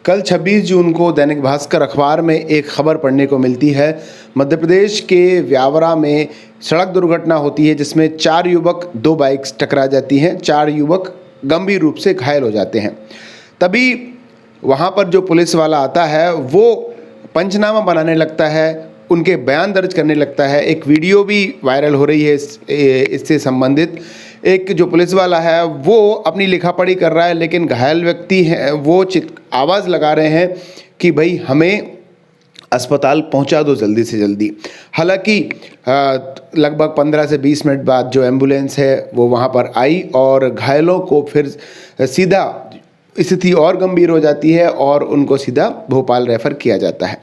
कल 26 जून को दैनिक भास्कर अखबार में एक खबर पढ़ने को मिलती है। मध्य प्रदेश के व्यावरा में सड़क दुर्घटना होती है जिसमें 4 युवक 2 बाइक्स टकरा जाती हैं। 4 युवक गंभीर रूप से घायल हो जाते हैं। तभी वहाँ पर जो पुलिस वाला आता है वो पंचनामा बनाने लगता है, उनके बयान दर्ज करने लगता है। एक वीडियो भी वायरल हो रही है इससे संबंधित। एक जो पुलिस वाला है वो अपनी लिखापढ़ी कर रहा है, लेकिन घायल व्यक्ति हैं वो आवाज़ लगा रहे हैं कि भाई हमें अस्पताल पहुंचा दो जल्दी से जल्दी। हालांकि लगभग 15 से 20 मिनट बाद जो एम्बुलेंस है वो वहां पर आई और घायलों को फिर सीधा स्थिति और गंभीर हो जाती है और उनको सीधा भोपाल रेफर किया जाता है।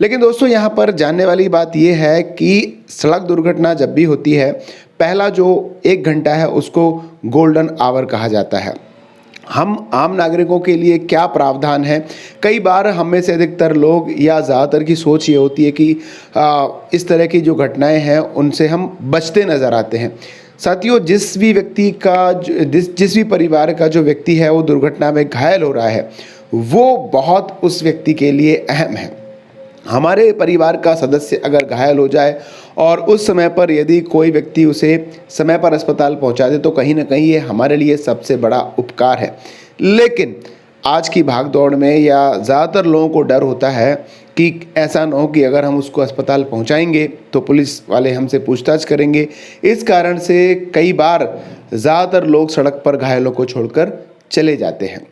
लेकिन दोस्तों यहाँ पर जानने वाली बात यह है कि सड़क दुर्घटना जब भी होती है, पहला जो 1 घंटा है उसको गोल्डन आवर कहा जाता है। हम आम नागरिकों के लिए क्या प्रावधान है, कई बार हम में से अधिकतर लोग या ज़्यादातर की सोच ये होती है कि इस तरह की जो घटनाएं हैं उनसे हम बचते नज़र आते हैं। साथियों, जिस भी व्यक्ति का जिस भी परिवार का जो व्यक्ति है वो दुर्घटना में घायल हो रहा है, वो बहुत उस व्यक्ति के लिए अहम है। हमारे परिवार का सदस्य अगर घायल हो जाए और उस समय पर यदि कोई व्यक्ति उसे समय पर अस्पताल पहुंचा दे तो कहीं ना कहीं ये हमारे लिए सबसे बड़ा उपकार है। लेकिन आज की भागदौड़ में या ज़्यादातर लोगों को डर होता है कि ऐसा ना हो कि अगर हम उसको अस्पताल पहुंचाएंगे तो पुलिस वाले हमसे पूछताछ करेंगे। इस कारण से कई बार ज़्यादातर लोग सड़क पर घायलों को छोड़कर चले जाते हैं।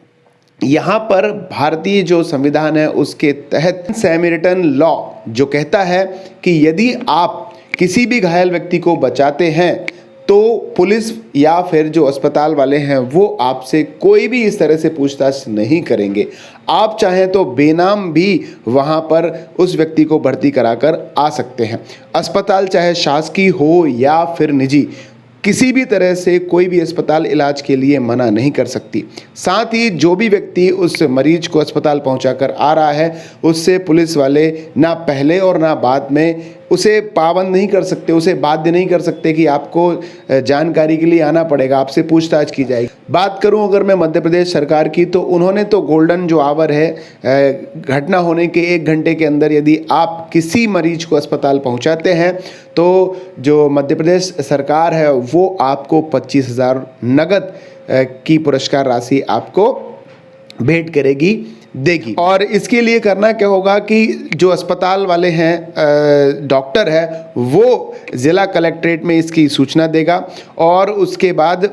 यहाँ पर भारतीय जो संविधान है उसके तहत सैमरिटन लॉ जो कहता है कि यदि आप किसी भी घायल व्यक्ति को बचाते हैं तो पुलिस या फिर जो अस्पताल वाले हैं वो आपसे कोई भी इस तरह से पूछताछ नहीं करेंगे। आप चाहें तो बेनाम भी वहाँ पर उस व्यक्ति को भर्ती कराकर आ सकते हैं। अस्पताल चाहे शासकीय हो या फिर निजी, किसी भी तरह से कोई भी अस्पताल इलाज के लिए मना नहीं कर सकती। साथ ही जो भी व्यक्ति उस मरीज को अस्पताल पहुंचाकर आ रहा है उससे पुलिस वाले ना पहले और ना बाद में उसे पाबंद नहीं कर सकते, उसे बाध्य नहीं कर सकते कि आपको जानकारी के लिए आना पड़ेगा, आपसे पूछताछ की जाएगी। बात करूं अगर मैं मध्य प्रदेश सरकार की, तो उन्होंने तो गोल्डन जो आवर है, घटना होने के 1 घंटे के अंदर यदि आप किसी मरीज को अस्पताल पहुंचाते हैं तो जो मध्य प्रदेश सरकार है वो आपको 25,000 नगद की पुरस्कार राशि आपको भेंट करेगी, देगी। और इसके लिए करना क्या होगा कि जो अस्पताल वाले हैं, डॉक्टर है, वो जिला कलेक्ट्रेट में इसकी सूचना देगा और उसके बाद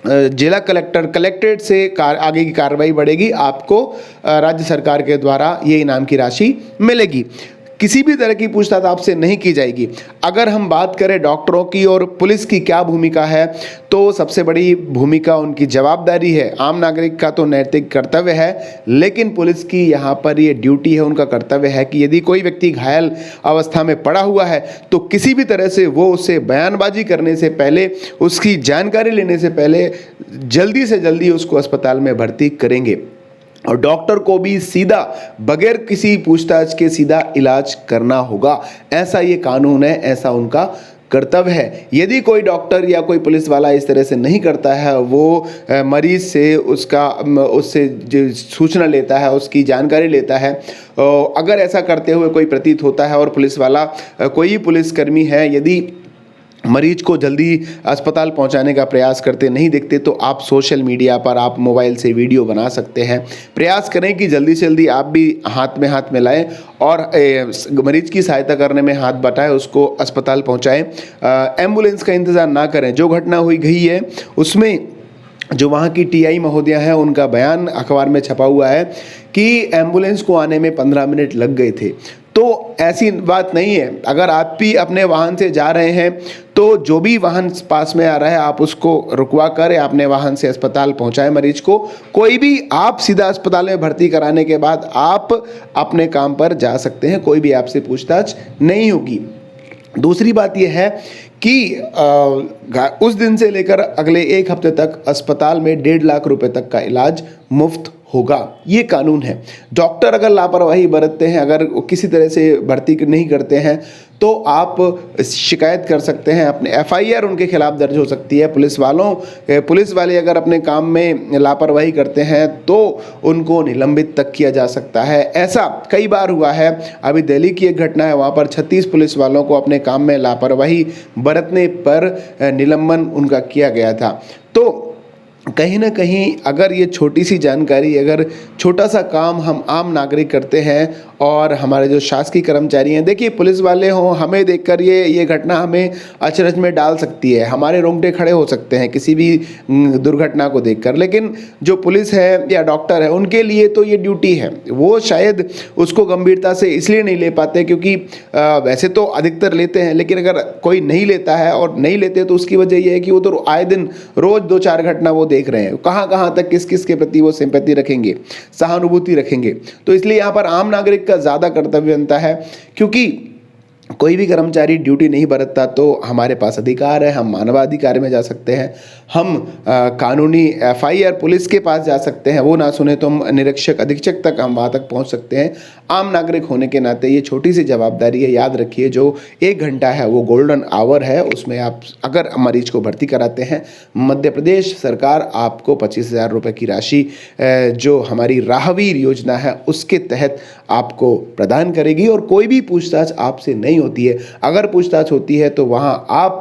जिला कलेक्ट्रेट से आगे की कार्रवाई बढ़ेगी। आपको राज्य सरकार के द्वारा ये इनाम की राशि मिलेगी। किसी भी तरह की पूछताछ आपसे नहीं की जाएगी। अगर हम बात करें डॉक्टरों की और पुलिस की क्या भूमिका है, तो सबसे बड़ी भूमिका उनकी जवाबदारी है। आम नागरिक का तो नैतिक कर्तव्य है, लेकिन पुलिस की यहाँ पर ये ड्यूटी है, उनका कर्तव्य है कि यदि कोई व्यक्ति घायल अवस्था में पड़ा हुआ है तो किसी भी तरह से वो उसे बयानबाजी करने से पहले, उसकी जानकारी लेने से पहले जल्दी से जल्दी उसको अस्पताल में भर्ती करेंगे और डॉक्टर को भी सीधा बगैर किसी पूछताछ के सीधा इलाज करना होगा। ऐसा ये कानून है, ऐसा उनका कर्तव्य है। यदि कोई डॉक्टर या कोई पुलिस वाला इस तरह से नहीं करता है, वो मरीज से उससे जो सूचना लेता है, उसकी जानकारी लेता है, अगर ऐसा करते हुए कोई प्रतीत होता है और पुलिस वाला, कोई पुलिसकर्मी है, यदि मरीज को जल्दी अस्पताल पहुंचाने का प्रयास करते नहीं दिखते तो आप सोशल मीडिया पर, आप मोबाइल से वीडियो बना सकते हैं। प्रयास करें कि जल्दी से जल्दी आप भी हाथ में लाएं और मरीज की सहायता करने में हाथ बटाएं, उसको अस्पताल पहुंचाएं। एम्बुलेंस का इंतज़ार ना करें। जो घटना हुई गई है उसमें जो वहाँ की टीआई महोदया है, उनका बयान अखबार में छपा हुआ है कि एम्बुलेंस को आने में 15 मिनट लग गए थे। तो ऐसी बात नहीं है। अगर आप भी अपने वाहन से जा रहे हैं तो जो भी वाहन पास में आ रहा है आप उसको रुकवा कर अपने वाहन से अस्पताल पहुंचाएं मरीज को। कोई भी आप सीधा अस्पताल में भर्ती कराने के बाद आप अपने काम पर जा सकते हैं, कोई भी आपसे पूछताछ नहीं होगी। दूसरी बात यह है कि उस दिन से लेकर अगले 1 हफ्ते तक अस्पताल में 1.5 लाख रुपए तक का इलाज मुफ्त होगा, ये कानून है। डॉक्टर अगर लापरवाही बरतते हैं, अगर किसी तरह से भर्ती नहीं करते हैं, तो आप शिकायत कर सकते हैं, अपने एफआईआर उनके खिलाफ दर्ज हो सकती है। पुलिस वाले अगर अपने काम में लापरवाही करते हैं तो उनको निलंबित तक किया जा सकता है। ऐसा कई बार हुआ है। अभी दिल्ली की एक घटना है, वहाँ पर 36 पुलिस वालों को अपने काम में लापरवाही बरतने पर निलंबन उनका किया गया था। तो कहीं ना कहीं अगर ये छोटी सी जानकारी, अगर छोटा सा काम हम आम नागरिक करते हैं और हमारे जो शासकीय कर्मचारी हैं, देखिए पुलिस वाले हों, हमें देखकर ये घटना हमें अचरज में डाल सकती है, हमारे रोंगटे खड़े हो सकते हैं किसी भी दुर्घटना को देखकर। लेकिन जो पुलिस है या डॉक्टर है, उनके लिए तो ये ड्यूटी है। वो शायद उसको गंभीरता से इसलिए नहीं ले पाते क्योंकि वैसे तो अधिकतर लेते हैं, लेकिन अगर कोई नहीं लेता है और नहीं लेते तो उसकी वजह ये है कि वो तो आए दिन रोज 2-4 घटना वो देख रहे हैं। कहाँ तक किस किस के प्रति वो सिंपैथी रखेंगे, सहानुभूति रखेंगे। तो इसलिए यहाँ पर आम नागरिक का ज़्यादा कर्तव्य बनता है, क्योंकि कोई भी कर्मचारी ड्यूटी नहीं बरतता तो हमारे पास अधिकार है, हम मानवाधिकार में जा सकते हैं, हम कानूनी एफआईआर पुलिस के पास जा सकते हैं, वो ना सुने तो हम निरीक्षक अधीक्षक तक हम वहाँ तक पहुँच सकते हैं। आम नागरिक होने के नाते ये छोटी सी जवाबदारी है। याद रखिए, जो 1 घंटा है वो गोल्डन आवर है, उसमें आप अगर मरीज को भर्ती कराते हैं, मध्य प्रदेश सरकार आपको 25,000 रुपये की राशि जो हमारी राहवीर योजना है उसके तहत आपको प्रदान करेगी। और कोई भी पूछताछ आपसे नहीं होती है। अगर पूछताछ होती है तो वहाँ आप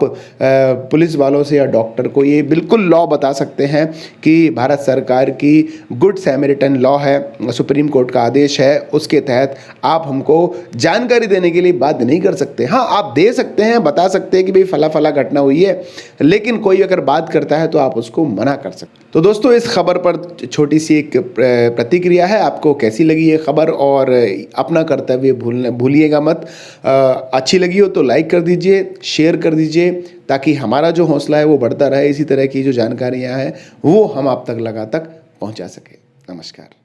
पुलिस वालों से या डॉक्टर को ये बिल्कुल लॉ बता सकते हैं कि भारत सरकार की गुड सैमरिटन लॉ है, सुप्रीम कोर्ट का आदेश है, उसके तहत आप हमको जानकारी देने के लिए बाध्य नहीं कर सकते। हाँ, आप दे सकते हैं, बता सकते हैं कि भाई फला घटना हुई है, लेकिन कोई अगर बात करता है तो आप उसको मना कर सकते हैं। तो दोस्तों, इस खबर पर छोटी सी एक प्रतिक्रिया है, आपको कैसी लगी ये खबर, और अपना कर्तव्य भूलिएगा मत। अच्छी लगी हो तो लाइक कर दीजिए, शेयर कर दीजिए, ताकि हमारा जो हौसला है वो बढ़ता रहे। इसी तरह की जो जानकारियाँ हैं वो हम आप तक लगा तक पहुँचा सके। नमस्कार।